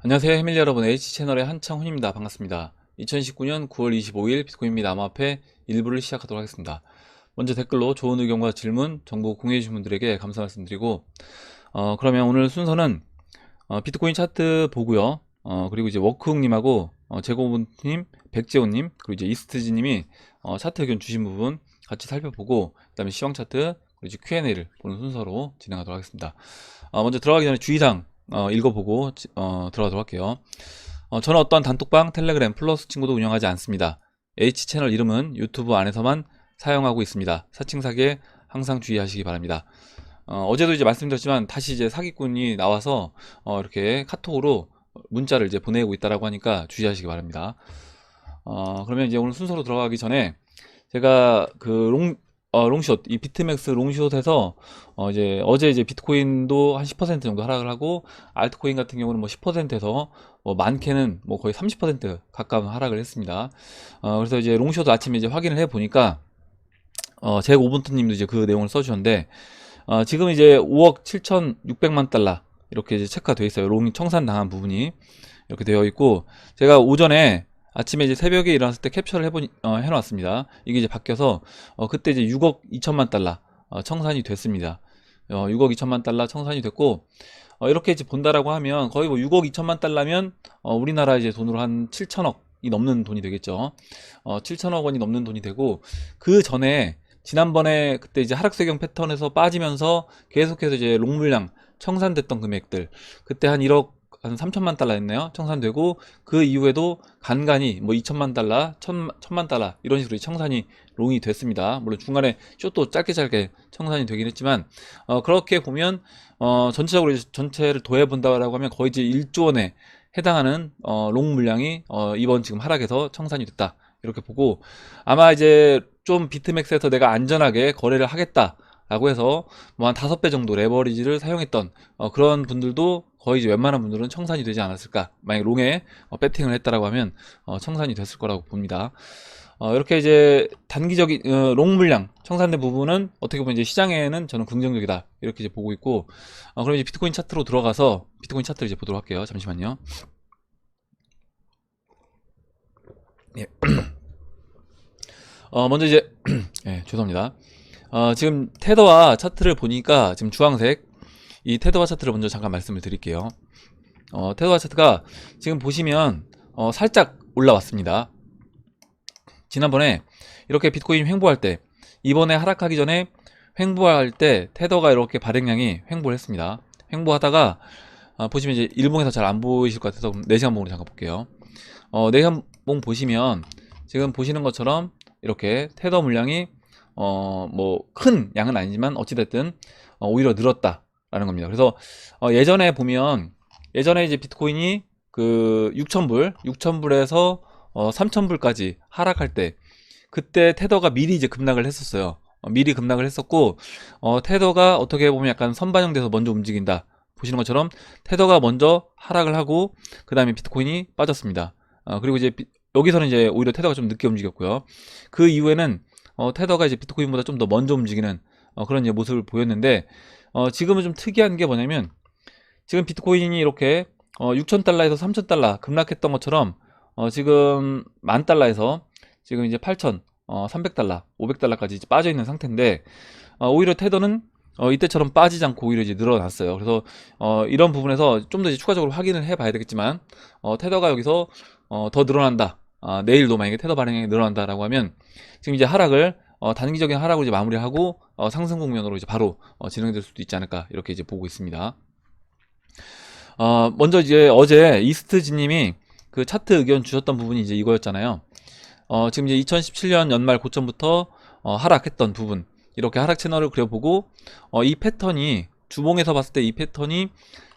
안녕하세요 해밀리 여러분, H채널의 한창훈입니다. 반갑습니다. 2019년 9월 25일 비트코인 및 암호화폐 일부를 시작하도록 하겠습니다. 먼저 댓글로 좋은 의견과 질문, 정보 공유해 주신 분들에게 감사 말씀드리고, 그러면 오늘 순서는 비트코인 차트 보고요. 그리고 이제 워크욱님하고 제고분님, 백재호님, 그리고 이제 이스트지님이 차트 의견 주신 부분 같이 살펴보고, 그 다음에 시황 차트, 그리고 이제 Q&A를 보는 순서로 진행하도록 하겠습니다. 먼저 들어가기 전에 주의사항 읽어보고 들어가도록 할게요. 저는 어떠한 단톡방, 텔레그램, 플러스 친구도 운영하지 않습니다. H채널 이름은 유튜브 안에서만 사용하고 있습니다. 사칭 사기에 항상 주의하시기 바랍니다. 어제도 이제 말씀드렸지만 다시 이제 사기꾼이 나와서 이렇게 카톡으로 문자를 이제 보내고 있다라고 하니까 주의하시기 바랍니다. 그러면 이제 오늘 순서로 들어가기 전에 제가 그 롱숏, 이 비트맥스 롱숏에서 이제 어제 이제 비트코인도 한 10% 정도 하락을 하고, 알트코인 같은 경우는 뭐 10%에서 많게는 뭐 거의 30% 가까운 하락을 했습니다. 그래서 이제 롱숏 아침에 이제 확인을 해 보니까 제 오분트님도 이제 그 내용을 써주셨는데, 지금 이제 5억 7,600만 달러 이렇게 이제 체크가 되어 있어요. 롱이 청산당한 부분이 이렇게 되어 있고, 제가 오전에 아침에 이제 새벽에 일어났을 때 캡처를 해놨습니다. 이게 이제 바뀌어서 그때 이제 6억 2천만 달러 청산이 됐습니다. 6억 2천만 달러 청산이 됐고, 이렇게 이제 본다라고 하면 거의 뭐 6억 2천만 달러면 우리나라 이제 돈으로 한 7천억이 넘는 돈이 되겠죠. 7천억 원이 넘는 돈이 되고, 그 전에 지난번에 그때 이제 하락세경 패턴에서 빠지면서 계속해서 이제 롱 물량 청산됐던 금액들, 그때 한 1억 한 3천만 달러 했네요. 청산되고, 그 이후에도 간간히 뭐 2천만 달러, 1천만 달러 이런 식으로 청산이 롱이 됐습니다. 물론 중간에 숏도 짧게 청산이 되긴 했지만, 그렇게 보면 전체적으로 이제 전체를 더해 본다라고 하면 거의 이제 1조 원에 해당하는 롱 물량이 이번 지금 하락에서 청산이 됐다, 이렇게 보고, 아마 이제 좀 비트맥스에서 내가 안전하게 거래를 하겠다 라고 해서 뭐 한 5배 정도 레버리지를 사용했던 그런 분들도 거의 이제 웬만한 분들은 청산이 되지 않았을까. 만약 롱에 배팅을 했다라고 하면 청산이 됐을 거라고 봅니다. 이렇게 이제 단기적인 롱 물량 청산된 부분은 어떻게 보면 이제 시장에는 저는 긍정적이다, 이렇게 이제 보고 있고, 그럼 이제 비트코인 차트로 들어가서 비트코인 차트를 이제 보도록 할게요. 잠시만요. 예. 먼저 이제 예, 죄송합니다. 지금 테더와 차트를 보니까 지금 주황색 이 테더와 차트를 먼저 잠깐 말씀을 드릴게요. 테더와 차트가 지금 보시면 살짝 올라왔습니다. 지난번에 이렇게 비트코인 횡보할 때, 이번에 하락하기 전에 횡보할 때 테더가 이렇게 발행량이 횡보를 했습니다. 횡보하다가 보시면 이제 일봉에서 잘 안 보이실 것 같아서 4시간 봉으로 잠깐 볼게요. 4시간 봉 보시면 지금 보시는 것처럼 이렇게 테더 물량이 뭐 큰 양은 아니지만 어찌됐든 오히려 늘었다라는 겁니다. 그래서 예전에 보면, 예전에 이제 비트코인이 그 6,000불에서 3,000불까지 하락할 때, 그때 테더가 미리 이제 급락을 했었어요. 미리 급락을 했었고, 테더가 어떻게 보면 약간 선반영돼서 먼저 움직인다, 보시는 것처럼 테더가 먼저 하락을 하고 그 다음에 비트코인이 빠졌습니다. 그리고 이제 여기서는 이제 오히려 테더가 좀 늦게 움직였고요. 그 이후에는 테더가 이제 비트코인보다 좀 더 먼저 움직이는 그런 이제 모습을 보였는데, 지금은 좀 특이한 게 뭐냐면, 지금 비트코인이 이렇게 6,000달러에서 3,000달러 급락했던 것처럼 지금 10,000달러에서 지금 이제 8,300달러, 500달러까지 이제 빠져 있는 상태인데, 오히려 테더는 이때처럼 빠지지 않고 오히려 이제 늘어났어요. 그래서 이런 부분에서 좀 더 이제 추가적으로 확인을 해봐야 되겠지만, 테더가 여기서 더 늘어난다. 내일도 만약에 테더 발행량이 늘어난다라고 하면 지금 이제 하락을 단기적인 하락으로 이제 마무리하고 상승 국면으로 이제 바로 진행될 수도 있지 않을까, 이렇게 이제 보고 있습니다. 먼저 이제 어제 이스트지님이 그 차트 의견 주셨던 부분이 이제 이거였잖아요. 지금 이제 2017년 연말 고점부터 하락했던 부분, 이렇게 하락 채널을 그려보고, 이 패턴이 주봉에서 봤을 때 이 패턴이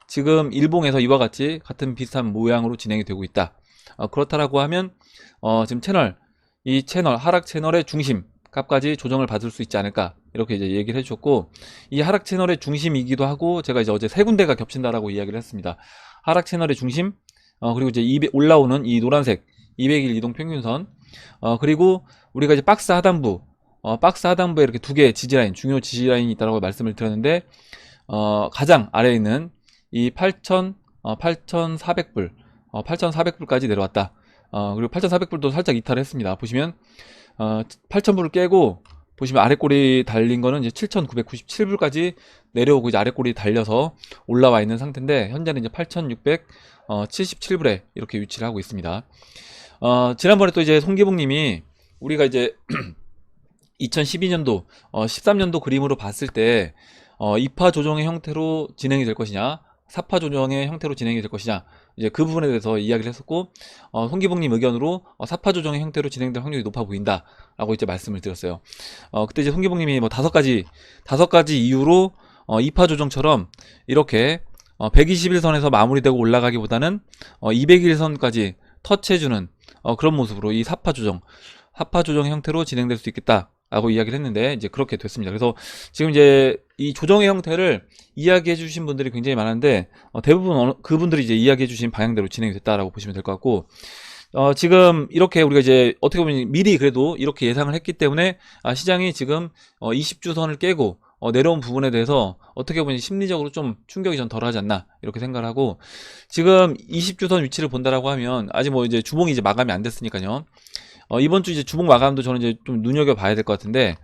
지금 일봉에서 이와 같이 같은 비슷한 모양으로 진행이 되고 있다. 그렇다라고 하면 지금 이 채널 하락 채널의 중심 값까지 조정을 받을 수 있지 않을까, 이렇게 이제 얘기를 해주셨고, 이 하락 채널의 중심이기도 하고, 제가 이제 어제 세 군데가 겹친다라고 이야기를 했습니다. 하락 채널의 중심, 그리고 이제 올라오는 이 노란색 200일 이동 평균선, 그리고 우리가 이제 박스 하단부, 박스 하단부에 이렇게 두 개의 지지라인, 중요 지지라인이 있다고 말씀을 드렸는데, 가장 아래에 있는 이 8,400불, 8,400불까지 내려왔다. 그리고 8,400불도 살짝 이탈을 했습니다. 보시면 8,000불을 깨고 보시면 아래 꼬리 달린 거는 이제 7,997불까지 내려오고 이제 아래 꼬리 달려서 올라와 있는 상태인데, 현재는 이제 8,677불에 이렇게 위치를 하고 있습니다. 지난번에 또 이제 송기봉님이 우리가 이제 2012년도, 13년도 그림으로 봤을 때 2파 조정의 형태로 진행이 될 것이냐, 4파 조정의 형태로 진행이 될 것이냐, 이제 그 부분에 대해서 이야기를 했었고, 송기봉님 의견으로 4파 조정의 형태로 진행될 확률이 높아 보인다 라고 이제 말씀을 드렸어요. 그때 이제 송기봉님이 뭐 다섯 가지 이유로 2파 조정처럼 이렇게 121선에서 마무리되고 올라가기보다는 201선까지 터치해주는 그런 모습으로 이 4파 조정 형태로 진행될 수 있겠다 라고 이야기를 했는데, 이제 그렇게 됐습니다. 그래서 지금 이제 이 조정의 형태를 이야기해 주신 분들이 굉장히 많은데, 대부분 그분들이 이제 이야기해 주신 방향대로 진행이 됐다라고 보시면 될 것 같고, 지금 이렇게 우리가 이제 어떻게 보면 미리 그래도 이렇게 예상을 했기 때문에 시장이 지금 20주선을 깨고 내려온 부분에 대해서 어떻게 보면 심리적으로 좀 충격이 전 덜하지 않나 이렇게 생각을 하고, 지금 20주선 위치를 본다라고 하면 아직 뭐 이제 주봉이 이제 마감이 안 됐으니까요. 이번 주 이제 주봉 마감도 저는 이제 좀 눈여겨봐야 될 것 같은데,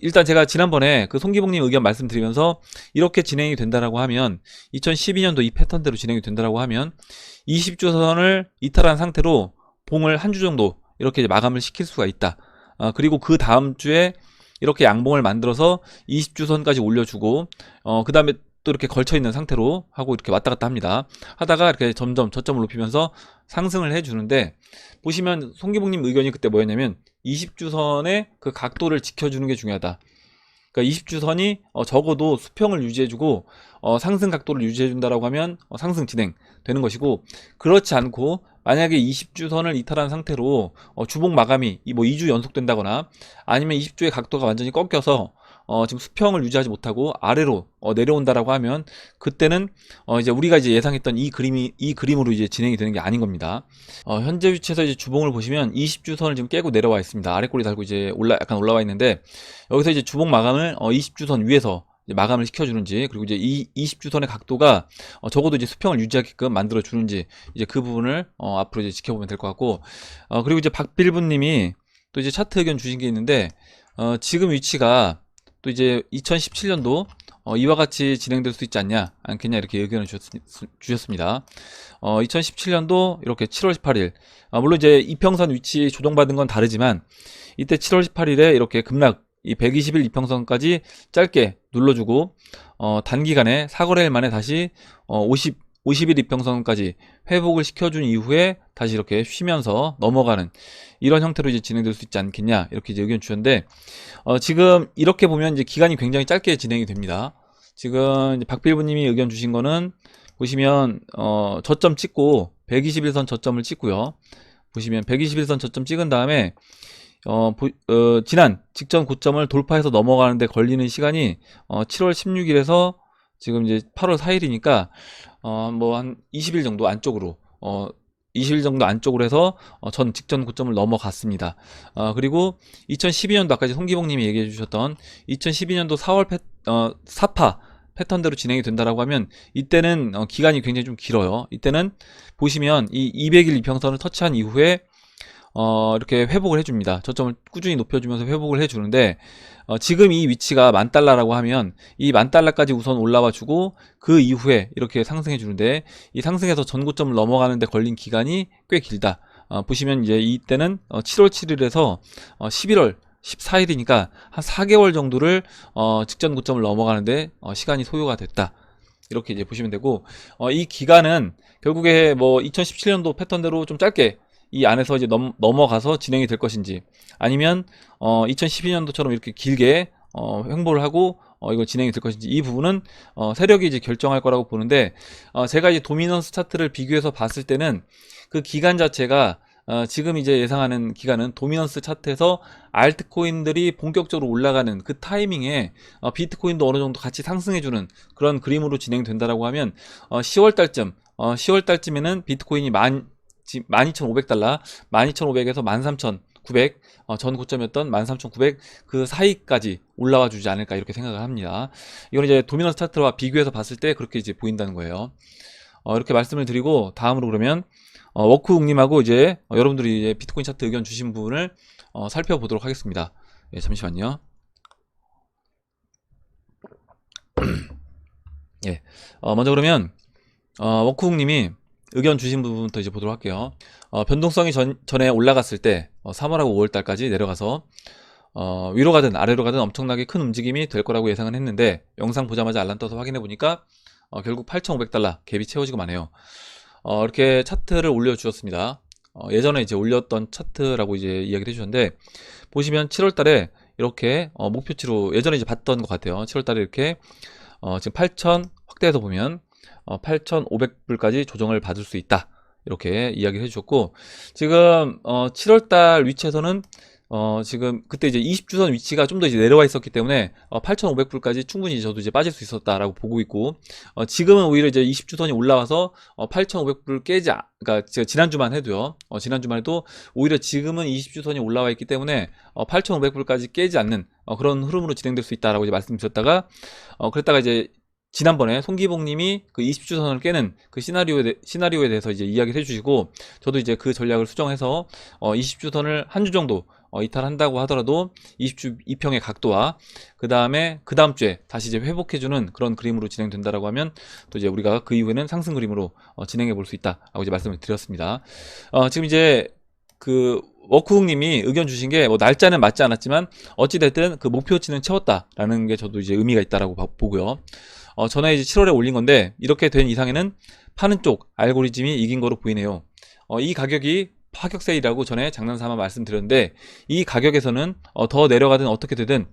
일단 제가 지난번에 그 송기봉님 의견 말씀드리면서 이렇게 진행이 된다라고 하면 2012년도 이 패턴대로 진행이 된다라고 하면 20주선을 이탈한 상태로 봉을 한 주 정도 이렇게 마감을 시킬 수가 있다. 그리고 그 다음 주에 이렇게 양봉을 만들어서 20주선까지 올려주고, 그 다음에 또 이렇게 걸쳐있는 상태로 하고 이렇게 왔다 갔다 합니다. 하다가 이렇게 점점 저점을 높이면서 상승을 해주는데, 보시면 송기봉님 의견이 그때 뭐였냐면 20주선의 그 각도를 지켜주는 게 중요하다. 그러니까 20주선이 적어도 수평을 유지해주고 상승 각도를 유지해준다라고 하면 상승 진행되는 것이고, 그렇지 않고 만약에 20주선을 이탈한 상태로 주봉 마감이 뭐 2주 연속된다거나 아니면 20주의 각도가 완전히 꺾여서 지금 수평을 유지하지 못하고 아래로 내려온다라고 하면, 그때는 이제 우리가 이제 예상했던 이 그림으로 이제 진행이 되는 게 아닌 겁니다. 현재 위치에서 이제 주봉을 보시면 20주선을 지금 깨고 내려와 있습니다. 아래 꼬리 달고 이제 약간 올라와 있는데, 여기서 이제 주봉 마감을 20주선 위에서 마감을 시켜주는지, 그리고 이제 이 20주선의 각도가 적어도 이제 수평을 유지하게끔 만들어 주는지, 이제 그 부분을 앞으로 이제 지켜보면 될 것 같고, 그리고 이제 박빌부님이 또 이제 차트 의견 주신 게 있는데, 지금 위치가 또 이제 2017년도 이와 같이 진행될 수 있지 않겠냐 이렇게 의견을 주셨습니다. 2017년도 이렇게 7월 18일, 물론 이제 이평선 위치 조정받은 건 다르지만 이때 7월 18일에 이렇게 급락 이 120일 이평선까지 짧게 눌러주고 단기간에 사거래일 만에 다시 50일 이평선까지 회복을 시켜준 이후에 다시 이렇게 쉬면서 넘어가는 이런 형태로 이제 진행될 수 있지 않겠냐 이렇게 이제 의견 주셨는데, 지금 이렇게 보면 이제 기간이 굉장히 짧게 진행이 됩니다. 지금 이제 박빌부님이 의견 주신 거는 보시면 저점 찍고 121선 저점을 찍고요. 보시면 121선 저점 찍은 다음에 지난 직전 고점을 돌파해서 넘어가는데 걸리는 시간이 7월 16일에서 지금 이제 8월 4일이니까 뭐 한 20일 정도 안쪽으로 20일 정도 안쪽으로 해서 전 직전 고점을 넘어갔습니다. 그리고 2012년도 아까 이제 송기봉님이 얘기해 주셨던 2012년도 4파 패턴대로 진행이 된다라고 하면 이때는 기간이 굉장히 좀 길어요. 이때는 보시면 이 200일 이평선을 터치한 이후에 이렇게 회복을 해줍니다. 저점을 꾸준히 높여주면서 회복을 해주는데, 지금 이 위치가 $10,000라고 하면 이 $10,000까지 우선 올라와 주고 그 이후에 이렇게 상승해 주는데, 이 상승해서 전고점을 넘어가는데 걸린 기간이 꽤 길다. 보시면 이제 이때는 7월 7일에서 11월 14일이니까 한 4개월 정도를 직전 고점을 넘어가는데 시간이 소요가 됐다. 이렇게 이제 보시면 되고, 이 기간은 결국에 뭐 2017년도 패턴대로 좀 짧게 이 안에서 이제 넘어가서 진행이 될 것인지, 아니면 2012년도처럼 이렇게 길게 횡보를 하고 이거 진행이 될 것인지, 이 부분은 세력이 이제 결정할 거라고 보는데, 제가 이제 도미넌스 차트를 비교해서 봤을 때는 그 기간 자체가 지금 이제 예상하는 기간은 도미넌스 차트에서 알트코인들이 본격적으로 올라가는 그 타이밍에 비트코인도 어느 정도 같이 상승해주는 그런 그림으로 진행된다라고 하면 10월 달쯤에는 비트코인이 12,500달러, 12,500에서 13,900, 전 고점이었던 13,900 그 사이까지 올라와 주지 않을까 이렇게 생각을 합니다. 이건 이제 도미넌스 차트와 비교해서 봤을 때 그렇게 이제 보인다는 거예요. 이렇게 말씀을 드리고 다음으로 그러면 워크욱님하고 이제 여러분들이 이제 비트코인 차트 의견 주신 부분을 살펴보도록 하겠습니다. 예, 잠시만요. 예, 먼저 그러면 워크욱님이 의견 주신 부분부터 이제 보도록 할게요. 변동성이 전에 올라갔을 때 3월하고 5월달까지 내려가서 위로 가든 아래로 가든 엄청나게 큰 움직임이 될 거라고 예상은 했는데 영상 보자마자 알람 떠서 확인해 보니까 결국 8,500달러 갭이 채워지고 마네요. 이렇게 차트를 올려주었습니다. 예전에 이제 올렸던 차트라고 이제 이야기를 해주셨는데 보시면 7월달에 이렇게 목표치로 예전에 이제 봤던 것 같아요. 7월달에 이렇게 지금 8,000 확대해서 보면 8,500불까지 조정을 받을 수 있다. 이렇게 이야기를 해주셨고 지금 7월달 위치에서는 지금 그때 이제 20주선 위치가 좀 더 이제 내려와 있었기 때문에 8,500불까지 충분히 저도 이제 빠질 수 있었다라고 보고 있고 지금은 오히려 이제 20주선이 올라와서 8,500불 깨지 그러니까 제가 지난주만 해도요. 지난주만 해도 오히려 지금은 20주선이 올라와 있기 때문에 8,500불까지 깨지 않는 그런 흐름으로 진행될 수 있다라고 이제 말씀드렸다가 그랬다가 이제 지난번에 송기봉님이 그 20주선을 깨는 그 시나리오에 대해서 이제 이야기를 해주시고 저도 이제 그 전략을 수정해서 20주선을 한 주 정도 이탈한다고 하더라도 20주 이평의 각도와 그 다음에 그 다음 주에 다시 이제 회복해주는 그런 그림으로 진행된다라고 하면 또 이제 우리가 그 이후에는 상승 그림으로 진행해 볼 수 있다라고 이제 말씀을 드렸습니다. 지금 이제 그 워크훅님이 의견 주신 게 뭐 날짜는 맞지 않았지만 어찌됐든 그 목표치는 채웠다라는 게 저도 이제 의미가 있다라고 보고요. 전에 이제 7월에 올린 건데 이렇게 된 이상에는 파는 쪽 알고리즘이 이긴 거로 보이네요. 이 가격이 파격 세일이라고 전에 장난삼아 말씀드렸는데 이 가격에서는 더 내려가든 어떻게 되든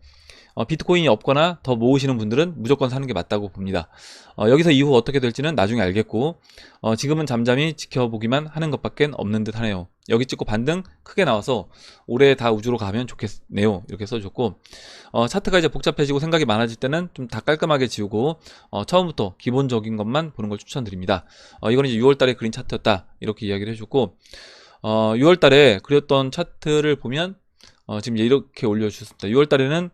비트코인이 없거나 더 모으시는 분들은 무조건 사는 게 맞다고 봅니다. 여기서 이후 어떻게 될지는 나중에 알겠고 지금은 잠잠히 지켜보기만 하는 것밖에 없는 듯 하네요. 여기 찍고 반등 크게 나와서 올해 다 우주로 가면 좋겠네요. 이렇게 써주셨고 차트가 이제 복잡해지고 생각이 많아질 때는 좀 다 깔끔하게 지우고 처음부터 기본적인 것만 보는 걸 추천드립니다. 이건 이제 6월달에 그린 차트였다 이렇게 이야기를 해줬고 6월달에 그렸던 차트를 보면 지금 이렇게 올려주셨습니다. 6월달에는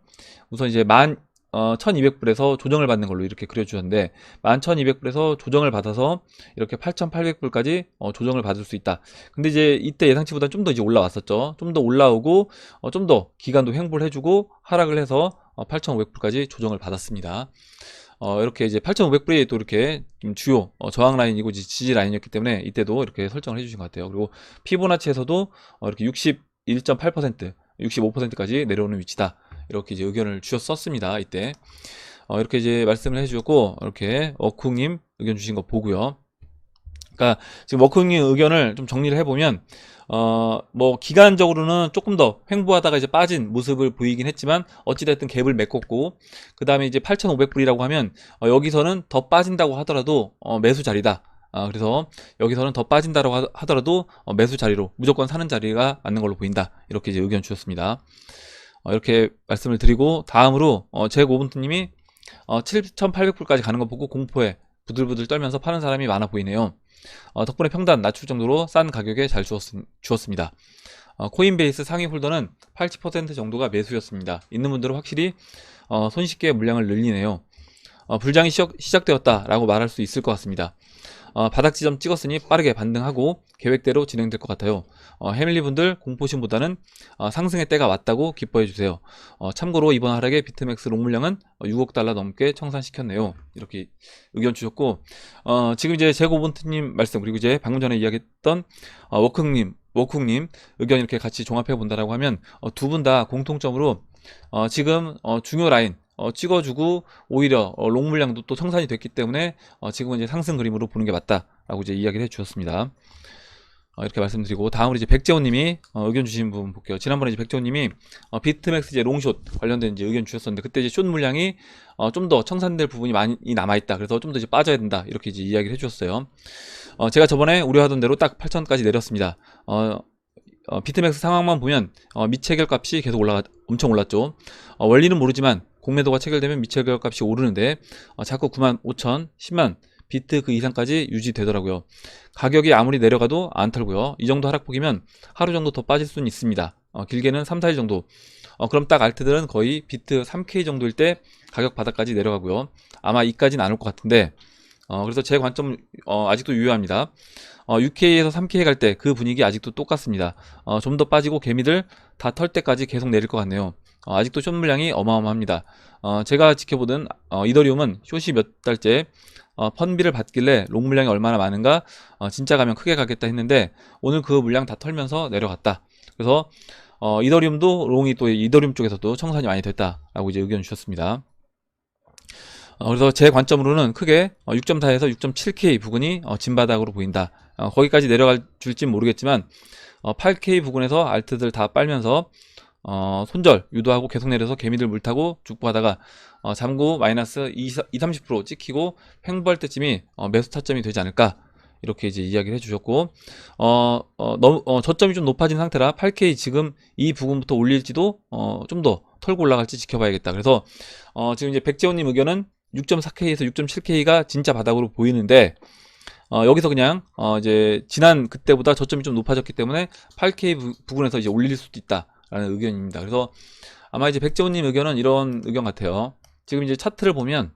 우선 이제 1200불에서 조정을 받는 걸로 이렇게 그려주셨는데 12,200불에서 조정을 받아서 이렇게 8,800불까지 조정을 받을 수 있다. 근데 이제 이때 예상치보다 좀 더 이제 올라왔었죠. 좀 더 올라오고 좀 더 기간도 횡보를 해주고 하락을 해서 8,500불까지 조정을 받았습니다. 이렇게 이제 8,500불이 또 이렇게 좀 주요 저항 라인이고 지지 라인이었기 때문에 이때도 이렇게 설정을 해주신 것 같아요. 그리고 피보나치에서도 이렇게 61.8%, 65%까지 내려오는 위치다. 이렇게 이제 의견을 주셨었습니다. 이때 이렇게 이제 말씀을 해주셨고 이렇게 워크님 의견 주신 거 보고요. 그러니까 지금 워크님 의견을 좀 정리를 해보면 뭐 기간적으로는 조금 더 횡보하다가 이제 빠진 모습을 보이긴 했지만 어찌됐든 갭을 메꿨고 그 다음에 이제 8,500불이라고 하면 여기서는 더 빠진다고 하더라도 매수 자리다. 그래서 여기서는 더 빠진다고 하더라도 매수 자리로 무조건 사는 자리가 맞는 걸로 보인다. 이렇게 이제 의견 주셨습니다. 이렇게 말씀을 드리고 다음으로 제5분님이 7,800불까지 가는 거 보고 공포에 부들부들 떨면서 파는 사람이 많아 보이네요. 덕분에 평단 낮출 정도로 싼 가격에 잘 주었습니다. 코인베이스 상위 홀더는 80% 정도가 매수였습니다. 있는 분들은 확실히 손쉽게 물량을 늘리네요. 불장이 시작되었다라고 말할 수 있을 것 같습니다. 바닥 지점 찍었으니 빠르게 반등하고 계획대로 진행될 것 같아요. 해밀리 분들 공포심보다는 상승의 때가 왔다고 기뻐해 주세요. 참고로 이번 하락에 비트맥스 롱물량은 6억 달러 넘게 청산시켰네요. 이렇게 의견 주셨고 지금 이제 제고본트님 말씀 그리고 이제 방금 전에 이야기했던 워크님 의견 이렇게 같이 종합해 본다라고 하면 두 분 다 공통점으로 지금 중요 라인 찍어주고 오히려 롱 물량도 또 청산이 됐기 때문에 지금은 이제 상승 그림으로 보는 게 맞다라고 이제 이야기를 해주셨습니다. 이렇게 말씀드리고 다음으로 이제 백재호님이 의견 주신 부분 볼게요. 지난번에 이제 백재호님이 비트맥스 이제 롱숏 관련된 이제 의견 주셨었는데 그때 이제 숏 물량이 좀 더 청산될 부분이 많이 남아 있다. 그래서 좀 더 이제 빠져야 된다 이렇게 이제 이야기를 해주셨어요. 제가 저번에 우려하던 대로 딱 8,000까지 내렸습니다. 비트맥스 상황만 보면 미체결 값이 계속 엄청 올랐죠. 원리는 모르지만 공매도가 체결되면 미체결 값이 오르는데 자꾸 95,000, 10만 비트 그 이상까지 유지되더라고요. 가격이 아무리 내려가도 안 털고요. 이 정도 하락폭이면 하루 정도 더 빠질 수는 있습니다. 길게는 3, 4일 정도. 그럼 딱 알트들은 거의 비트 3K 정도일 때 가격 바닥까지 내려가고요. 아마 이까지는 안 올 것 같은데 그래서 제 관점 아직도 유효합니다. 6K에서 3K 갈 때 그 분위기 아직도 똑같습니다. 좀 더 빠지고 개미들 다 털 때까지 계속 내릴 것 같네요. 아직도 숏 물량이 어마어마합니다. 제가 지켜보던 이더리움은 숏이 몇 달째 펀비를 받길래 롱 물량이 얼마나 많은가, 진짜 가면 크게 가겠다 했는데 오늘 그 물량 다 털면서 내려갔다. 그래서 이더리움도 롱이 또 이더리움 쪽에서도 청산이 많이 됐다라고 이제 의견 주셨습니다. 그래서 제 관점으로는 크게 6.4에서 6.7K 부근이 진바닥으로 보인다. 거기까지 내려갈 줄진 모르겠지만 8K 부근에서 알트들 다 빨면서 손절 유도하고 계속 내려서 개미들 물타고 죽보하다가 잠구 마이너스 30% 찍히고 횡보할 때쯤이 매수 타점이 되지 않을까, 이렇게 이제 이야기를 해주셨고, 너무 저점이 좀 높아진 상태라 8K 지금 이 부분부터 올릴지도 좀 더 털고 올라갈지 지켜봐야겠다. 그래서 지금 이제 백재원님 의견은 6.4K에서 6.7K가 진짜 바닥으로 보이는데, 여기서 그냥 이제 지난 그때보다 저점이 좀 높아졌기 때문에 8K 부분에서 이제 올릴 수도 있다라는 의견입니다. 그래서 아마 이제 백재원님 의견은 이런 의견 같아요. 지금 이제 차트를 보면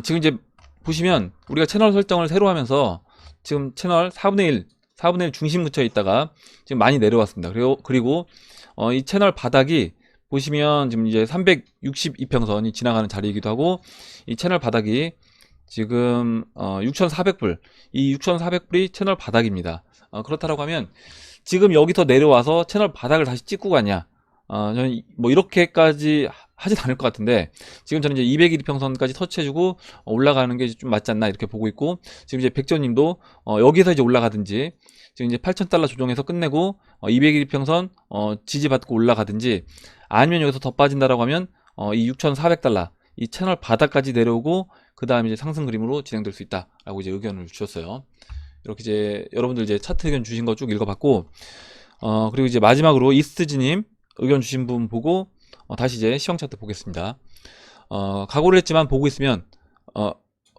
지금 이제 보시면 우리가 채널 설정을 새로 하면서 지금 채널 4분의 1 중심 근처에 있다가 지금 많이 내려왔습니다. 그리고 이 채널 바닥이 보시면 지금 이제 362평선이 지나가는 자리이기도 하고, 이 채널 바닥이 지금 6,400불, 이 6,400불이 채널 바닥입니다. 그렇다고 하면 지금 여기서 내려와서 채널 바닥을 다시 찍고 가냐, 저는 뭐 이렇게까지 하진 않을 것 같은데, 지금 저는 이제 200일평선까지 터치해주고 올라가는 게 좀 맞지 않나 이렇게 보고 있고, 지금 이제 백조님도 여기서 이제 올라가든지, 지금 이제 8,000달러 조정해서 끝내고 200일평선 지지받고 올라가든지, 아니면 여기서 더 빠진다라고 하면 이 6,400달러 이 채널 바닥까지 내려오고 그 다음에 이제 상승 그림으로 진행될 수 있다라고 이제 의견을 주셨어요. 이렇게 이제 여러분들 이제 차트 의견 주신 거 쭉 읽어봤고, 그리고 이제 마지막으로 이스트지님 의견 주신 부분 보고 다시 이제 시황 차트 보겠습니다. 각오를 했지만 보고 있으면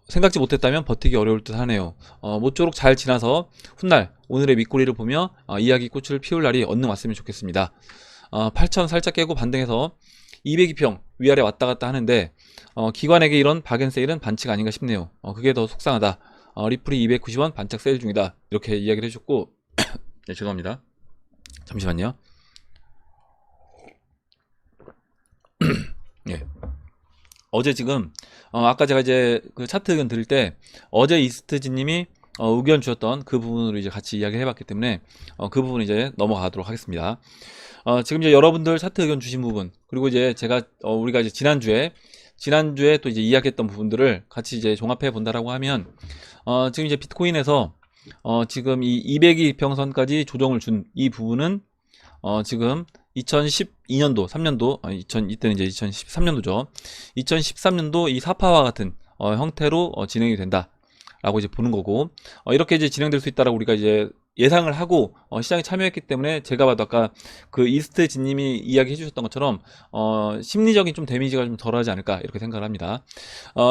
생각지 못했다면 버티기 어려울 듯 하네요. 모쪼록 잘 지나서 훗날 오늘의 밑꼬리를 보며 이야기 꽃을 피울 날이 얼른 왔으면 좋겠습니다. 8,000 살짝 깨고 반등해서 202평 위아래 왔다 갔다 하는데 기관에게 이런 박앤세일은 반칙 아닌가 싶네요. 그게 더 속상하다. 리플이 290원 반짝 세일 중이다. 이렇게 이야기를 해줬고 네, 죄송합니다. 잠시만요. 예. 어제 지금 아까 제가 이제 그 차트 의견 드릴 때 어제 이스트지님이 의견 주셨던 그 부분으로 이제 같이 이야기를 해봤기 때문에 그 부분 이제 넘어가도록 하겠습니다. 지금 이제 여러분들 차트 의견 주신 부분, 그리고 이제 제가 우리가 이제 지난주에 또 이제 이야기했던 부분들을 같이 이제 종합해 본다라고 하면 지금 이제 비트코인에서 지금 이 202평선까지 조정을 준 이 부분은 지금 2012년도 3년도 이때는 이제 2013년도죠. 2013년도 이 사파와 같은 형태로 진행이 된다 라고 이제 보는 거고, 이렇게 이제 진행될 수 있다라고 우리가 이제 예상을 하고 시장에 참여했기 때문에, 제가 봐도 아까 그 이스트 진님이 이야기 해주셨던 것처럼 심리적인 좀 데미지가 좀 덜하지 않을까 이렇게 생각을 합니다.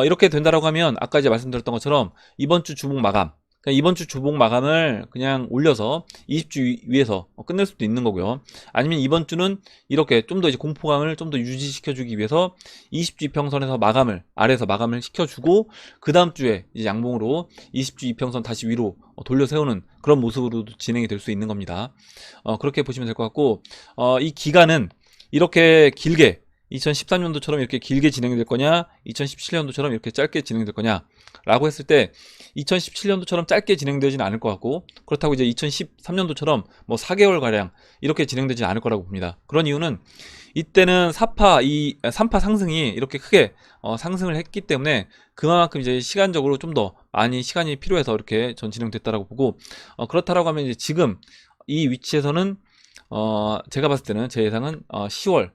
이렇게 된다라고 하면 아까 이제 말씀드렸던 것처럼 이번 주 주봉 마감, 그냥 이번 주 주봉 마감을 그냥 올려서 20주 위에서 끝낼 수도 있는 거고요. 아니면 이번 주는 이렇게 좀 더 이제 공포감을 좀 더 유지시켜주기 위해서 20주 이평선에서 마감을, 아래에서 마감을 시켜주고 그 다음 주에 이제 양봉으로 20주 이평선 다시 위로 돌려 세우는 그런 모습으로도 진행이 될 수 있는 겁니다. 그렇게 보시면 될 것 같고, 이 기간은 이렇게 길게 2013년도처럼 이렇게 길게 진행될 거냐, 2017년도처럼 이렇게 짧게 진행될 거냐 라고 했을 때 2017년도처럼 짧게 진행되지는 않을 것 같고, 그렇다고 이제 2013년도처럼 뭐 4개월 가량 이렇게 진행되지 않을 거라고 봅니다. 그런 이유는 이때는 3파 상승이 이렇게 크게 상승을 했기 때문에 그만큼 이제 시간적으로 좀 더 많이 시간이 필요해서 이렇게 전 진행됐다라고 보고, 그렇다라고 하면 이제 지금 이 위치에서는 제가 봤을 때는 제 예상은 10월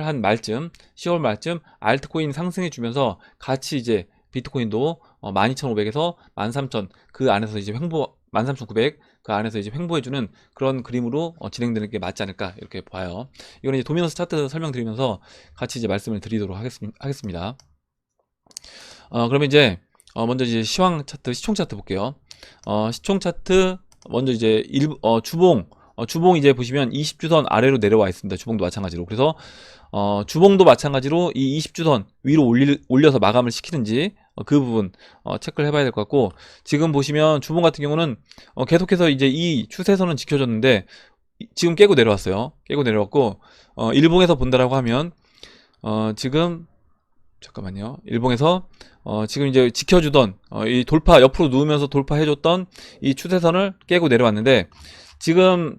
한 말쯤, 10월 말쯤 알트코인 상승해 주면서 같이 이제 비트코인도 12,500에서 13,000 그 안에서 이제 13,900 그 안에서 이제 횡보해주는 그런 그림으로 진행되는 게 맞지 않을까 이렇게 봐요. 이거는 이제 도미너스 차트 설명드리면서 같이 이제 말씀을 드리도록 하겠습니다. 그러면 이제 먼저 이제 시황 차트, 시총 차트 볼게요. 시총 차트 먼저 이제 주봉 이제 보시면 20주선 아래로 내려와 있습니다. 주봉도 마찬가지로. 그래서 주봉도 마찬가지로 이 20주선 위로 올려서 마감을 시키든지, 그 부분 체크를 해봐야 될 것 같고, 지금 보시면 주봉 같은 경우는 계속해서 이제 이 추세선은 지켜줬는데 지금 깨고 내려왔어요. 깨고 내려왔고, 일봉에서 본다라고 하면 지금 잠깐만요. 일봉에서 지금 이제 지켜주던 이 돌파, 옆으로 누우면서 돌파해줬던 이 추세선을 깨고 내려왔는데, 지금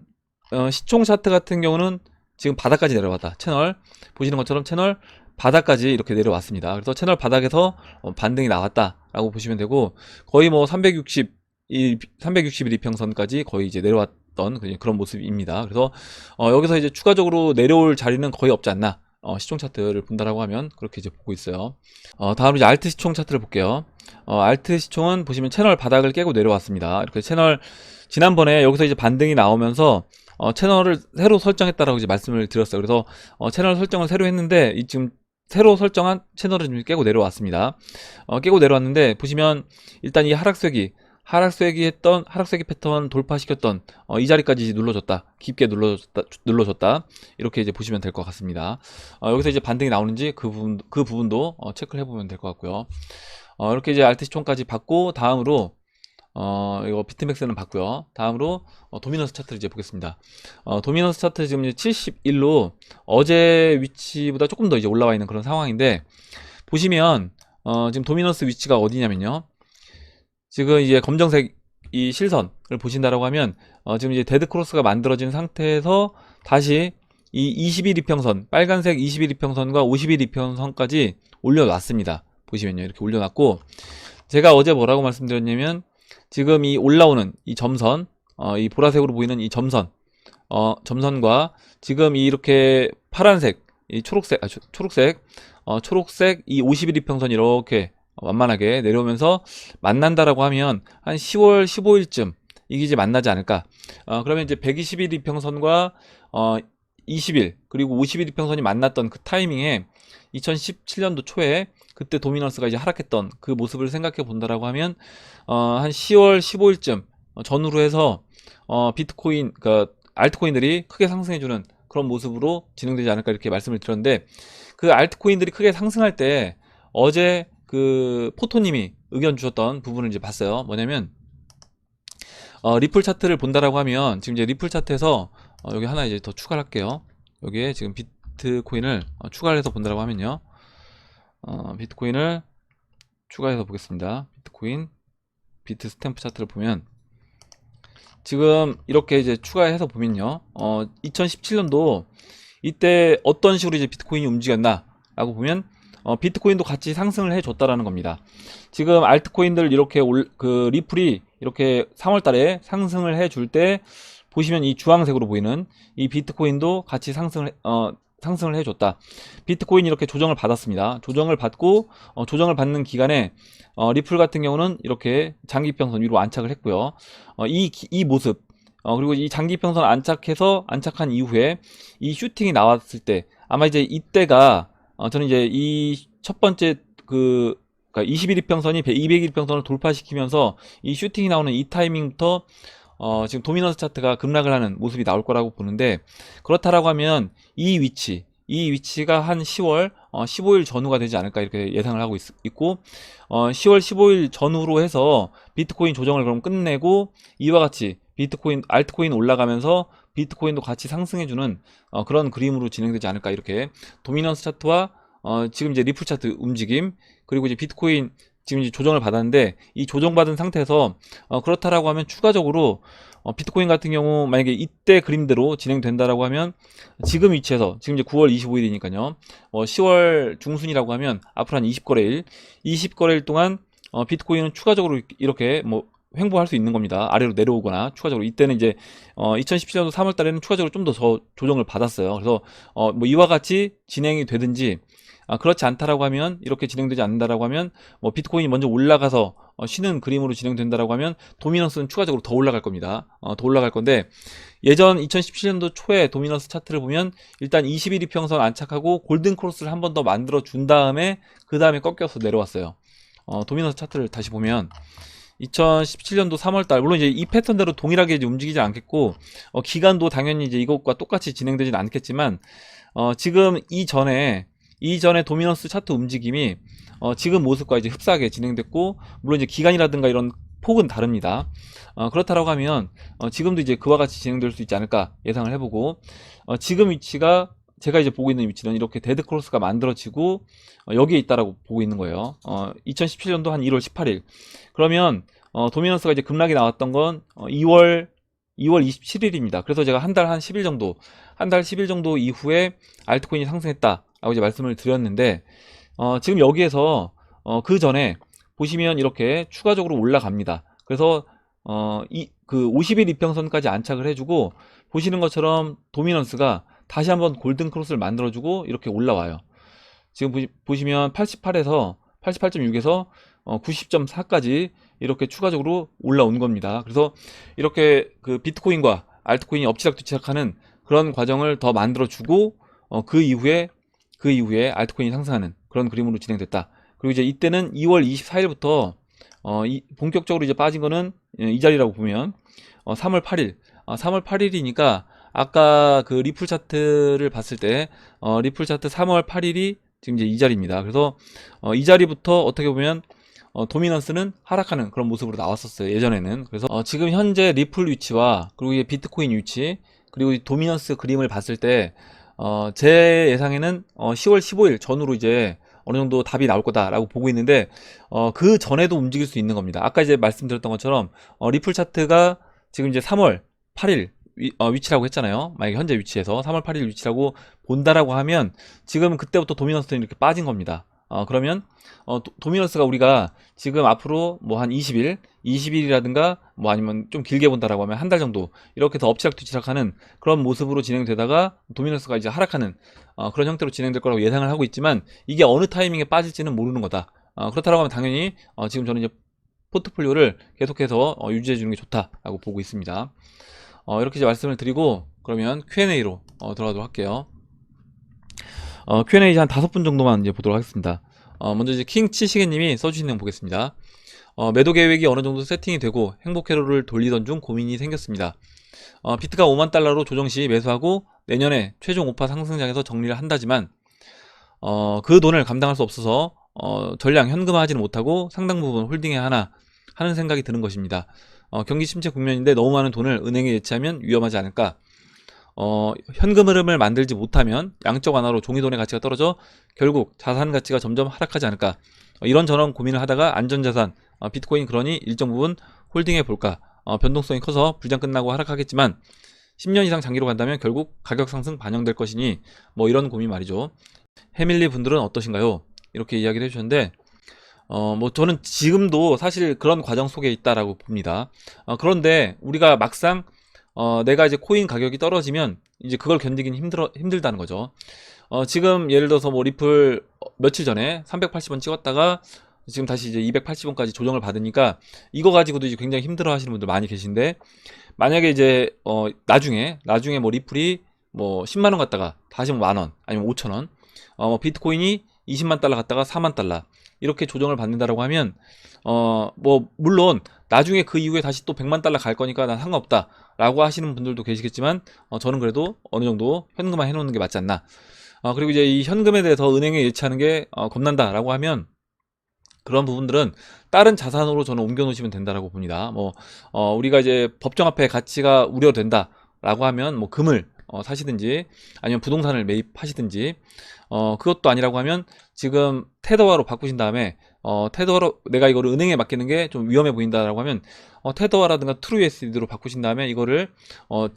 시총 차트 같은 경우는 지금 바닥까지 내려왔다. 채널 보시는 것처럼 채널 바닥까지 이렇게 내려왔습니다. 그래서 채널 바닥에서 반등이 나왔다라고 보시면 되고, 거의 뭐 361 이평선까지 거의 이제 내려왔던 그런 모습입니다. 그래서 여기서 이제 추가적으로 내려올 자리는 거의 없지 않나, 시총 차트를 본다라고 하면 그렇게 이제 보고 있어요. 다음으로 이제 알트 시총 차트를 볼게요. 알트 시총은 보시면 채널 바닥을 깨고 내려왔습니다. 이렇게 채널, 지난번에 여기서 이제 반등이 나오면서 채널을 새로 설정했다라고 이제 말씀을 드렸어요. 그래서 채널 설정을 새로 했는데 지금 새로 설정한 채널을 좀 깨고 내려왔습니다. 깨고 내려왔는데 보시면 일단 이 하락세기 패턴 돌파시켰던 이 자리까지 눌러줬다. 깊게 눌러줬다. 이렇게 이제 보시면 될 것 같습니다. 여기서 이제 반등이 나오는지 그 부분도 체크를 해보면 될 것 같고요. 이렇게 이제 알트 시총까지 받고, 다음으로 이거 비트맥스는 봤고요. 다음으로 도미넌스 차트를 이제 보겠습니다. 도미넌스 차트 지금 이제 71로 어제 위치보다 조금 더 이제 올라와 있는 그런 상황인데, 보시면 지금 도미넌스 위치가 어디냐면요. 지금 이제 검정색 이 실선을 보신다라고 하면 지금 이제 데드 크로스가 만들어진 상태에서 다시 이 21 이평선, 빨간색 21 이평선과 51 이평선까지 올려놨습니다. 보시면요, 이렇게 올려놨고, 제가 어제 뭐라고 말씀드렸냐면, 지금 이 올라오는 이 점선, 이 보라색으로 보이는 이 점선과 지금 이렇게 파란색, 이 초록색 이 51 이평선 이렇게 완만하게 내려오면서 만난다라고 하면 한 10월 15일쯤 이게 이제 만나지 않을까. 그러면 이제 121 이평선과 20일 그리고 51 이평선이 만났던 그 타이밍에 2017년도 초에 그때 도미넌스가 이제 하락했던 그 모습을 생각해 본다라고 하면 한 10월 15일쯤 전후로 해서 비트코인, 그러니까 알트코인들이 크게 상승해주는 그런 모습으로 진행되지 않을까, 이렇게 말씀을 드렸는데, 그 알트코인들이 크게 상승할 때 어제 그 포토님이 의견 주셨던 부분을 이제 봤어요. 뭐냐면 리플 차트를 본다라고 하면, 지금 이제 리플 차트에서 여기 하나 이제 더 추가를 할게요. 여기에 지금 비트코인을 추가를 해서 본다라고 하면요, 비트코인을 추가해서 보겠습니다. 비트코인 비트 스탬프 차트를 보면 지금 이렇게 이제 추가해서 보면요, 2017년도 이때 어떤 식으로 이제 비트코인이 움직였나 라고 보면 비트코인도 같이 상승을 해줬다라는 겁니다. 지금 알트코인들 이렇게 그 리플이 이렇게 3월 달에 상승을 해줄 때 보시면 이 주황색으로 보이는 이 비트코인도 같이 상승을 해줬다. 비트코인이 이렇게 조정을 받았습니다. 조정을 받고 조정을 받는 기간에 리플 같은 경우는 이렇게 장기평선 위로 안착을 했고요. 이 모습, 그리고 이 장기평선 안착한 이후에 이 슈팅이 나왔을 때, 아마 이제 이때가 저는 이제 이 첫 번째 그러니까 21일평선이 200일평선을 돌파시키면서 이 슈팅이 나오는 이 타이밍부터 지금 도미넌스 차트가 급락을 하는 모습이 나올 거라고 보는데, 그렇다라고 하면 이 위치가 한 10월 15일 전후가 되지 않을까, 이렇게 예상을 하고 있고, 10월 15일 전후로 해서 비트코인 조정을 그럼 끝내고, 이와 같이 알트코인 올라가면서 비트코인도 같이 상승해주는 그런 그림으로 진행되지 않을까, 이렇게 도미넌스 차트와 지금 이제 리플 차트 움직임, 그리고 이제 비트코인 지금 이제 조정을 받았는데, 이 조정받은 상태에서 그렇다라고 하면 추가적으로 비트코인 같은 경우 만약에 이때 그림대로 진행된다라고 하면, 지금 위치에서 지금 이제 9월 25일이니까요 10월 중순이라고 하면 앞으로 한 20거래일 동안 비트코인은 추가적으로 이렇게 뭐 횡보할 수 있는 겁니다. 아래로 내려오거나 추가적으로. 이때는 이제 2017년도 3월 달에는 추가적으로 좀 더 조정을 받았어요. 그래서 뭐 이와 같이 진행이 되든지, 그렇지 않다라고 하면, 이렇게 진행되지 않는다라고 하면, 뭐 비트코인이 먼저 올라가서 쉬는 그림으로 진행된다라고 하면 도미넌스는 추가적으로 더 올라갈 겁니다. 더 올라갈 건데, 예전 2017년도 초에 도미넌스 차트를 보면 일단 21 이평선 안착하고 골든 크로스를 한 번 더 만들어 준 다음에 그 다음에 꺾여서 내려왔어요. 도미넌스 차트를 다시 보면 2017년도 3월달, 물론 이제 이 패턴대로 동일하게 이제 움직이지 않겠고, 기간도 당연히 이제 이것과 똑같이 진행되진 않겠지만, 지금 이전에 이전에 도미넌스 차트 움직임이 지금 모습과 이제 흡사하게 진행됐고, 물론 이제 기간이라든가 이런 폭은 다릅니다. 그렇다라고 하면 지금도 이제 그와 같이 진행될 수 있지 않을까 예상을 해보고, 지금 위치가 제가 이제 보고 있는 위치는 이렇게 데드 크로스가 만들어지고 여기에 있다라고 보고 있는 거예요. 2017년도 한 1월 18일. 그러면 도미넌스가 이제 급락이 나왔던 건 2월 27일입니다. 그래서 제가 한 달 한 10일 정도, 한 달 10일 정도 이후에 알트코인이 상승했다라고 이제 말씀을 드렸는데, 지금 여기에서 그 전에 보시면 이렇게 추가적으로 올라갑니다. 그래서 그 50일 이평선까지 안착을 해주고, 보시는 것처럼 도미넌스가 다시 한번 골든 크로스를 만들어주고 이렇게 올라와요. 지금 보시면 88에서 88.6에서 90.4까지 이렇게 추가적으로 올라온 겁니다. 그래서 이렇게 그 비트코인과 알트코인이 엎치락뒤치락하는 그런 과정을 더 만들어주고, 그 이후에 알트코인이 상승하는 그런 그림으로 진행됐다. 그리고 이제 이때는 2월 24일부터 본격적으로 이제 빠진 거는 이 자리라고 보면 3월 8일, 3월 8일이니까 아까 그 리플 차트를 봤을 때 리플 차트 3월 8일이 지금 이제 이 자리입니다. 그래서 이 자리부터 어떻게 보면 도미넌스는 하락하는 그런 모습으로 나왔었어요, 예전에는. 그래서 지금 현재 리플 위치와 그리고 이제 비트코인 위치, 그리고 이 도미넌스 그림을 봤을 때 제 예상에는 10월 15일 전후로 이제 어느 정도 답이 나올 거다라고 보고 있는데, 그 전에도 움직일 수 있는 겁니다. 아까 이제 말씀드렸던 것처럼 리플 차트가 지금 이제 3월 8일 위치라고 했잖아요. 만약에 현재 위치에서 3월 8일 위치라고 본다라고 하면 지금 그때부터 도미넌스는 이렇게 빠진 겁니다. 그러면 도미넌스가 우리가 지금 앞으로 뭐 한 20일이라든가 뭐 아니면 좀 길게 본다라고 하면 한 달 정도 이렇게 더 엎치락뒤치락하는 그런 모습으로 진행되다가 도미넌스가 이제 하락하는 그런 형태로 진행될 거라고 예상을 하고 있지만, 이게 어느 타이밍에 빠질지는 모르는 거다. 그렇다라고 하면 당연히 지금 저는 이제 포트폴리오를 계속해서 유지해 주는 게 좋다라고 보고 있습니다. 이렇게 이제 말씀을 드리고, 그러면 Q&A로 들어가도록 할게요. Q&A 이제 한 5분 정도만 이제 보도록 하겠습니다. 먼저 이제 킹치시계님이 써주신 내용 보겠습니다. 매도 계획이 어느 정도 세팅이 되고 행복 회로를 돌리던 중 고민이 생겼습니다. 비트가 5만 달러로 조정 시 매수하고 내년에 최종 5파 상승장에서 정리를 한다지만 그 돈을 감당할 수 없어서 전량 현금화하지는 못하고 상당 부분 홀딩해 하나 하는 생각이 드는 것입니다. 경기 침체 국면인데 너무 많은 돈을 은행에 예치하면 위험하지 않을까? 현금 흐름을 만들지 못하면 양적 완화로 종이돈의 가치가 떨어져 결국 자산 가치가 점점 하락하지 않을까? 이런저런 고민을 하다가 안전자산 비트코인 그러니 일정 부분 홀딩해 볼까? 변동성이 커서 불장 끝나고 하락하겠지만 10년 이상 장기로 간다면 결국 가격 상승 반영될 것이니 뭐 이런 고민 말이죠. 해밀리 분들은 어떠신가요? 이렇게 이야기를 해주셨는데, 뭐 저는 지금도 사실 그런 과정 속에 있다라고 봅니다. 그런데 우리가 막상 내가 이제 코인 가격이 떨어지면 이제 그걸 견디긴 힘들다는 거죠. 지금 예를 들어서 뭐 리플 며칠 전에 380원 찍었다가 지금 다시 이제 280원까지 조정을 받으니까 이거 가지고도 이제 굉장히 힘들어 하시는 분들 많이 계신데, 만약에 이제 나중에 뭐 리플이 뭐 10만원 갔다가 다시 뭐 만원 아니면 5천원, 뭐 비트코인이 20만 달러 갔다가 4만 달러 이렇게 조정을 받는다라고 하면 뭐 물론 나중에 그 이후에 다시 또 100만 달러 갈 거니까 난 상관없다 라고 하시는 분들도 계시겠지만, 저는 그래도 어느 정도 현금화 해놓는 게 맞지 않나. 그리고 이제 이 현금에 대해서 은행에 예치하는 게 겁난다 라고 하면 그런 부분들은 다른 자산으로 저는 옮겨 놓으시면 된다라고 봅니다. 뭐 우리가 이제 법정화폐 가치가 우려된다 라고 하면 뭐 금을 사시든지 아니면 부동산을 매입하시든지, 그것도 아니라고 하면 지금 테더화로 바꾸신 다음에 테더화로 내가 이거를 은행에 맡기는 게 좀 위험해 보인다라고 하면 테더화라든가 트루USD로 바꾸신 다음에 이거를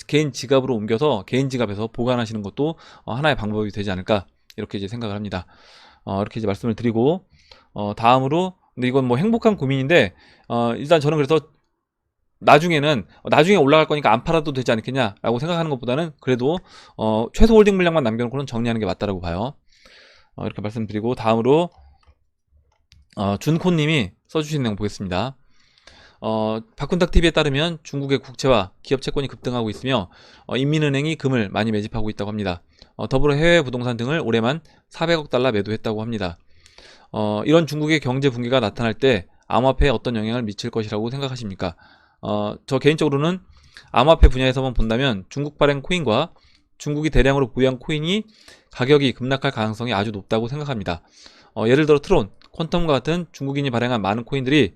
개인 지갑으로 옮겨서 개인 지갑에서 보관하시는 것도 하나의 방법이 되지 않을까, 이렇게 이제 생각을 합니다. 이렇게 이제 말씀을 드리고, 다음으로, 근데 이건 뭐 행복한 고민인데 일단 저는 그래서 나중에 올라갈 거니까 안 팔아도 되지 않겠냐라고 생각하는 것보다는 그래도 최소 홀딩 물량만 남겨놓고는 정리하는 게 맞다라고 봐요. 이렇게 말씀드리고, 다음으로 준코님이 써주신 내용 보겠습니다. 박훈탁TV에 따르면 중국의 국채와 기업 채권이 급등하고 있으며 인민은행이 금을 많이 매집하고 있다고 합니다. 더불어 해외 부동산 등을 올해만 400억 달러 매도했다고 합니다. 이런 중국의 경제 붕괴가 나타날 때 암호화폐에 어떤 영향을 미칠 것이라고 생각하십니까? 저 개인적으로는 암호화폐 분야에서만 본다면 중국 발행 코인과 중국이 대량으로 보유한 코인이 가격이 급락할 가능성이 아주 높다고 생각합니다. 예를 들어 트론, 퀀텀과 같은 중국인이 발행한 많은 코인들이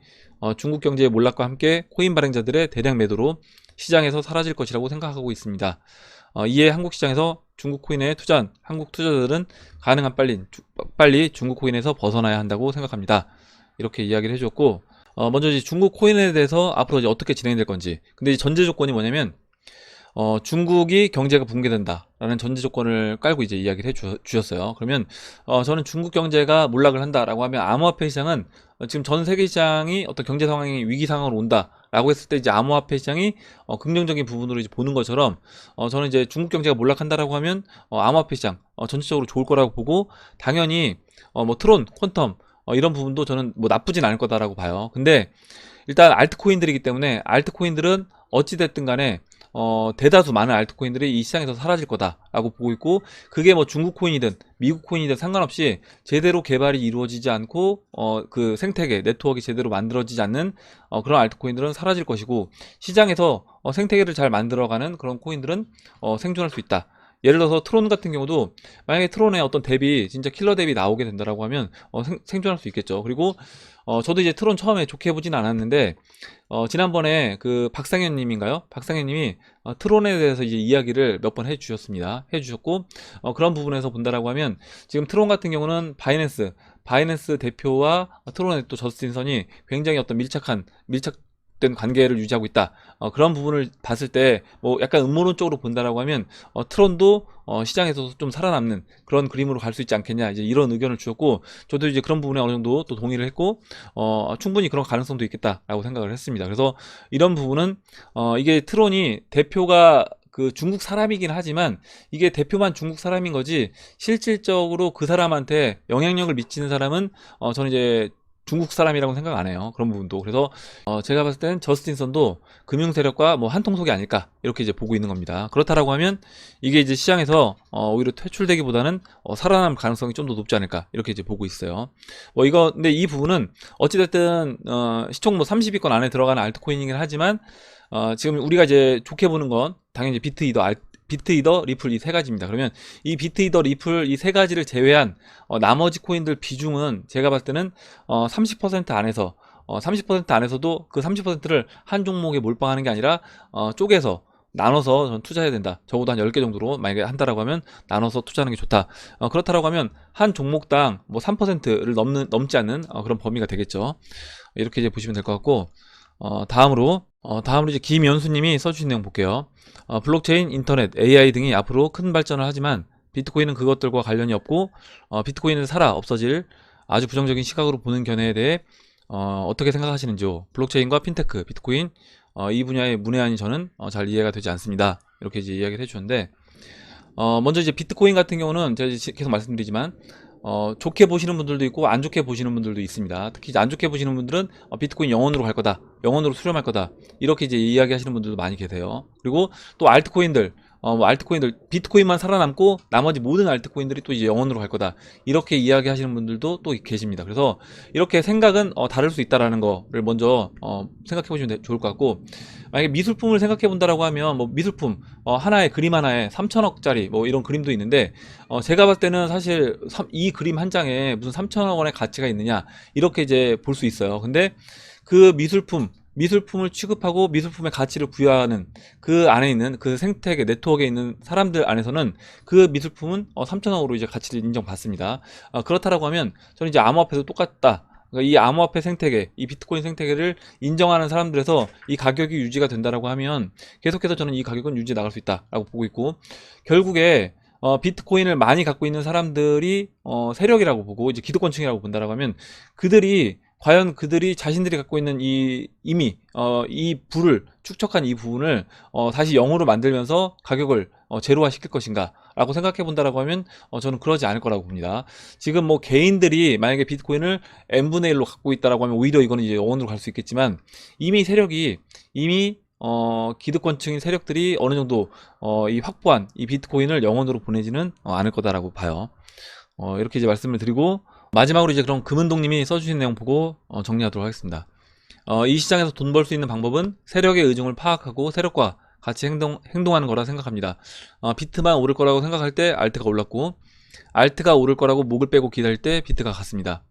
중국 경제의 몰락과 함께 코인 발행자들의 대량 매도로 시장에서 사라질 것이라고 생각하고 있습니다. 이에 한국 시장에서 중국 코인에 투자한 한국 투자자들은 가능한 빨리 중국 코인에서 벗어나야 한다고 생각합니다. 이렇게 이야기를 해주었고, 먼저 이제 중국 코인에 대해서 앞으로 이제 어떻게 진행될 건지. 근데 이 전제 조건이 뭐냐면, 중국이 경제가 붕괴된다라는 전제 조건을 깔고 이제 이야기를 주셨어요. 그러면 저는 중국 경제가 몰락을 한다라고 하면 암호화폐 시장은 지금 전 세계 시장이 어떤 경제 상황이 위기 상황으로 온다라고 했을 때 이제 암호화폐 시장이 긍정적인 부분으로 이제 보는 것처럼 저는 이제 중국 경제가 몰락한다라고 하면 암호화폐 시장 전체적으로 좋을 거라고 보고, 당연히 뭐 트론, 퀀텀 이런 부분도 저는 뭐 나쁘진 않을 거다라고 봐요. 근데 일단 알트코인들이기 때문에 알트코인들은 어찌됐든 간에 대다수 많은 알트코인들이 이 시장에서 사라질 거다라고 보고 있고, 그게 뭐 중국 코인이든 미국 코인이든 상관없이 제대로 개발이 이루어지지 않고 그 생태계, 네트워크가 제대로 만들어지지 않는 그런 알트코인들은 사라질 것이고, 시장에서 생태계를 잘 만들어가는 그런 코인들은 생존할 수 있다. 예를 들어서 트론 같은 경우도 만약에 트론의 어떤 덱이 진짜 킬러 덱이 나오게 된다라고 하면 생존할 수 있겠죠. 그리고 저도 이제 트론 처음에 좋게 보진 않았는데 지난번에 그 박상현 님인가요? 박상현 님이 트론에 대해서 이제 이야기를 몇 번 해주셨고, 그런 부분에서 본다라고 하면 지금 트론 같은 경우는 바이낸스 대표와 트론의 또 저스틴 선이 굉장히 어떤 밀착된 관계를 유지하고 있다. 그런 부분을 봤을 때 뭐 약간 음모론적으로 본다라고 하면 트론도 시장에서 좀 살아남는 그런 그림으로 갈 수 있지 않겠냐, 이제 이런 의견을 주셨고, 저도 이제 그런 부분에 어느 정도 또 동의를 했고 충분히 그런 가능성도 있겠다라고 생각을 했습니다. 그래서 이런 부분은 이게 트론이 대표가 그 중국 사람이긴 하지만 이게 대표만 중국 사람인 거지 실질적으로 그 사람한테 영향력을 미치는 사람은 저는 이제 중국 사람이라고 생각 안 해요. 그런 부분도. 그래서 제가 봤을 땐 저스틴 선도 금융 세력과 뭐 한통속이 아닐까 이렇게 이제 보고 있는 겁니다. 그렇다라고 하면 이게 이제 시장에서 오히려 퇴출되기보다는 살아남을 가능성이 좀 더 높지 않을까 이렇게 이제 보고 있어요. 근데 이 부분은 어찌됐든 시총 뭐 30위권 안에 들어가는 알트코인이긴 하지만 지금 우리가 이제 좋게 보는 건 당연히 비트이더, 리플 이 세 가지입니다. 그러면 이 비트이더, 리플 이 세 가지를 제외한 나머지 코인들 비중은 제가 봤을 때는 30% 안에서 30% 안에서도 그 30%를 한 종목에 몰빵하는 게 아니라 쪼개서 나눠서 전 투자해야 된다. 적어도 한 10개 정도로 만약에 한다라고 하면 나눠서 투자하는 게 좋다. 그렇다라고 하면 한 종목당 뭐 3%를 넘지 않는 그런 범위가 되겠죠. 이렇게 이제 보시면 될 것 같고, 다음으로 이제 김연수님이 써주신 내용 볼게요. 블록체인, 인터넷, AI 등이 앞으로 큰 발전을 하지만 비트코인은 그것들과 관련이 없고 비트코인은 없어질 아주 부정적인 시각으로 보는 견해에 대해 어떻게 생각하시는지요? 블록체인과 핀테크, 비트코인 이 분야의 문외한이 저는 잘 이해가 되지 않습니다. 이렇게 이제 이야기를 해주셨는데, 먼저 이제 비트코인 같은 경우는 제가 계속 말씀드리지만 좋게 보시는 분들도 있고 안 좋게 보시는 분들도 있습니다. 특히 이제 안 좋게 보시는 분들은 비트코인 영원으로 갈 거다, 영원으로 수렴할 거다, 이렇게 이제 이야기 하시는 분들도 많이 계세요. 그리고 또 알트코인들, 비트코인만 살아남고 나머지 모든 알트코인들이 또 이제 영원으로 갈 거다, 이렇게 이야기 하시는 분들도 또 계십니다. 그래서 이렇게 생각은 다를 수 있다라는 거를 먼저 생각해 보시면 좋을 것 같고, 만약에 미술품을 생각해 본다라고 하면 뭐 미술품 그림 하나에 3천억짜리 뭐 이런 그림도 있는데 제가 봤을 때는 사실 이 그림 한 장에 무슨 3천억 원의 가치가 있느냐, 이렇게 이제 볼 수 있어요. 근데 그 미술품을 취급하고 미술품의 가치를 부여하는 그 안에 있는 그 생태계 네트워크에 있는 사람들 안에서는 그 미술품은 3천억으로 이제 가치를 인정받습니다. 그렇다라고 하면 저는 이제 암호화폐도 똑같다. 그러니까 이 암호화폐 생태계, 이 비트코인 생태계를 인정하는 사람들에서 이 가격이 유지가 된다라고 하면 계속해서 저는 이 가격은 유지해 나갈 수 있다라고 보고 있고, 결국에 비트코인을 많이 갖고 있는 사람들이 세력이라고 보고 이제 기득권층이라고 본다라고 하면 과연 그들이 자신들이 갖고 있는 이미 이 부를 축적한 이 부분을 다시 0으로 만들면서 가격을 제로화 시킬 것인가 라고 생각해 본다라고 하면 저는 그러지 않을 거라고 봅니다. 지금 뭐 개인들이 만약에 비트코인을 n분의 1로 갖고 있다라고 하면 오히려 이거는 이제 0원으로 갈 수 있겠지만, 이미 기득권층인 세력들이 어느 정도 이 확보한 이 비트코인을 0원으로 보내지는 않을 거다라고 봐요. 이렇게 이제 말씀을 드리고, 마지막으로 이제 그럼 금은동님이 써주신 내용 보고 정리하도록 하겠습니다. 이 시장에서 돈 벌 수 있는 방법은 세력의 의중을 파악하고 세력과 같이 행동하는 거라 생각합니다. 비트만 오를 거라고 생각할 때 알트가 올랐고, 알트가 오를 거라고 목을 빼고 기다릴 때 비트가 갔습니다.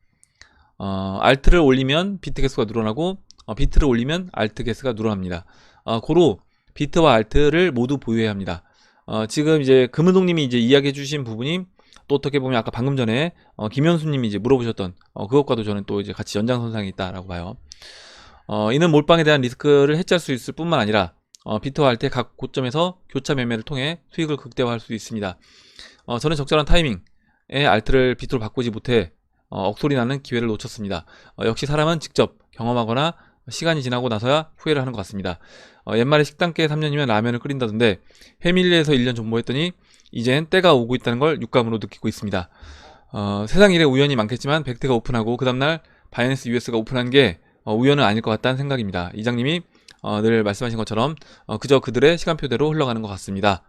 알트를 올리면 비트 개수가 늘어나고, 비트를 올리면 알트 개수가 늘어납니다. 고로 비트와 알트를 모두 보유해야 합니다. 지금 이제 금은동님이 이제 이야기해 주신 부분이 또 어떻게 보면 아까 방금 전에 김현수님이 이제 물어보셨던 그것과도 저는 또 이제 같이 연장선상이 있다라고 봐요. 이는 몰빵에 대한 리스크를 해치할 수 있을 뿐만 아니라 비트와 알트의 각 고점에서 교차 매매를 통해 수익을 극대화할 수 있습니다. 저는 적절한 타이밍에 알트를 비트로 바꾸지 못해 억소리 나는 기회를 놓쳤습니다. 역시 사람은 직접 경험하거나 시간이 지나고 나서야 후회를 하는 것 같습니다. 옛말에 식당계 3년이면 라면을 끓인다던데 해밀리에서 1년 존버했더니 이젠 때가 오고 있다는 걸 육감으로 느끼고 있습니다. 세상 일에 우연이 많겠지만 벡트가 오픈하고 그 다음날 바이낸스 US가 오픈한 게 우연은 아닐 것 같다는 생각입니다. 이장님이 늘 말씀하신 것처럼 그저 그들의 시간표대로 흘러가는 것 같습니다.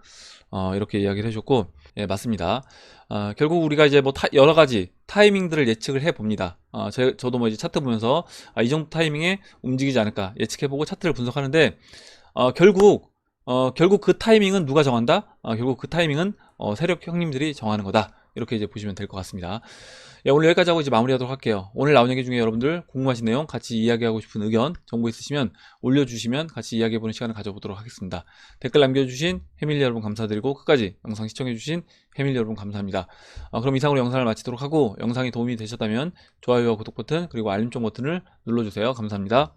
이렇게 이야기를 해주셨고, 예, 맞습니다. 결국 우리가 이제 뭐 여러 가지 타이밍들을 예측을 해 봅니다. 저도 뭐 이제 차트 보면서 이 정도 타이밍에 움직이지 않을까 예측해보고 차트를 분석하는데, 결국 그 타이밍은 누가 정한다? 결국 그 타이밍은 세력 형님들이 정하는 거다. 이렇게 이제 보시면 될 것 같습니다. 예, 오늘 여기까지 하고 이제 마무리하도록 할게요. 오늘 나온 얘기 중에 여러분들 궁금하신 내용, 같이 이야기하고 싶은 의견, 정보 있으시면 올려주시면 같이 이야기해보는 시간을 가져보도록 하겠습니다. 댓글 남겨주신 해밀리 여러분 감사드리고 끝까지 영상 시청해주신 해밀리 여러분 감사합니다. 그럼 이상으로 영상을 마치도록 하고, 영상이 도움이 되셨다면 좋아요와 구독 버튼 그리고 알림종 버튼을 눌러주세요. 감사합니다.